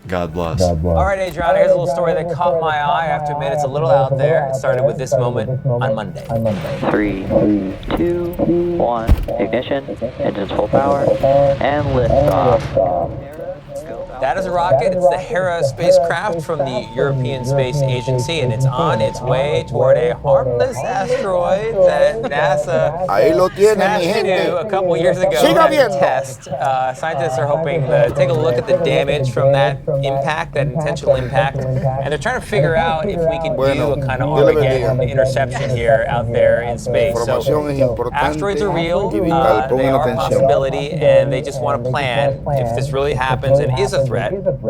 God bless. All right, Adriana, here's a little story that caught my eye. I have to admit, it's a little out there. It started with this moment on Monday. 3, 2, 1, ignition, engines full power, and liftoff. That is a rocket. It's the Hera spacecraft from the European Space Agency, and it's on its way toward a harmless asteroid that NASA Ahí lo tienen, mi smashed gente. into a couple years ago Siga as a viendo. test. Scientists are hoping to take a look at the damage from that impact, that intentional impact, and they're trying to figure out if we can do a kind of Armageddon interception here out there in space. So Información es importante asteroids are real, y vital. they Pongan are a atención. possibility, and they just want to plan if this really happens and is a threat.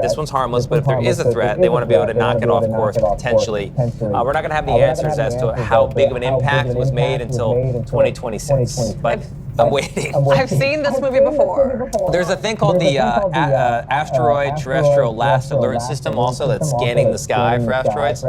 This one's harmless, but if there is a threat, they want to be able to knock it off course potentially. We're not going to have the answers as to how big of an impact was made until 2026, but I'm waiting. I've seen this movie before. There's a thing called the Asteroid Terrestrial Last Alert System also that's scanning the sky for asteroids.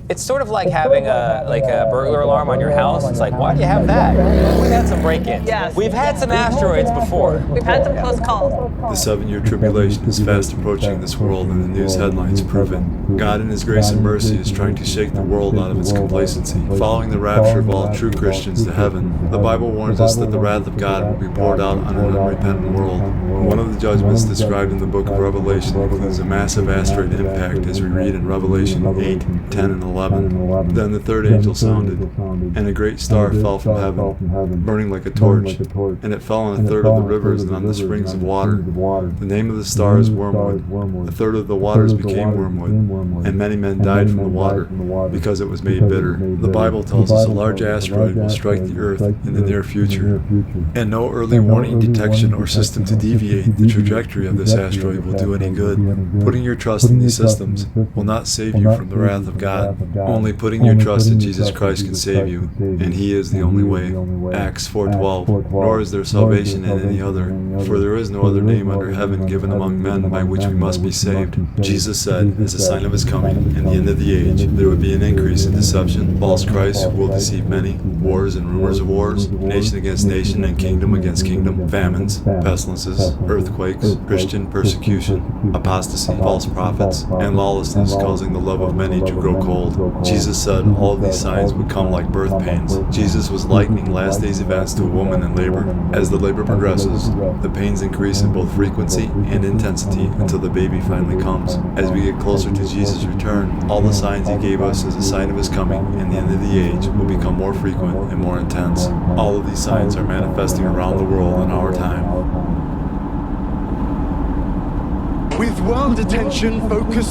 It's sort of like having a burglar alarm on your house. It's like, why do you have that? We've had some break-ins. Yes. We've had some asteroids before. We've had some close calls. The 7-year tribulation is fast approaching this world, and the news headlines prove it. God in His grace and mercy is trying to shake the world out of its complacency. Following the rapture of all true Christians to heaven, the Bible warns us that the wrath of God will be poured out on an unrepentant world. One of the judgments described in the book of Revelation includes a massive asteroid impact, as we read in Revelation 8, 10, and 11. Then the third angel sounded, and a great star fell from heaven, burning like a torch, and it fell on a third of the rivers and on the springs of water. The name of the star is Wormwood. A third of the waters became wormwood, and many men died from the water, because it was made bitter. The Bible tells us a large asteroid will strike the earth in the near future, and no early warning detection or system to deviate the trajectory of this asteroid will do any good. Putting your trust in these systems will not save you from the wrath of God. Only putting your trust in Jesus Christ can save you, and He is the only way. Acts 4:12. Nor is there salvation in any other, for there is no other name under heaven given among men by which we must be saved. Jesus said, as a sign of His coming, in the end of the age, there would be an increase in deception, false Christs who will deceive many, wars and rumors of wars, nation against nation and kingdom against kingdom, famines, pestilences, earthquakes, Christian persecution, apostasy, false prophets, and lawlessness causing the love of many to grow cold. Jesus said all of these signs would come like birth pains. Jesus was likening last days events to a woman in labor. As the labor progresses, the pains increase in both frequency and intensity until the baby finally comes. As we get closer to Jesus' return, all the signs He gave us as a sign of His coming and the end of the age will become more frequent and more intense. All of these signs are manifesting around the world in our time. With world attention focused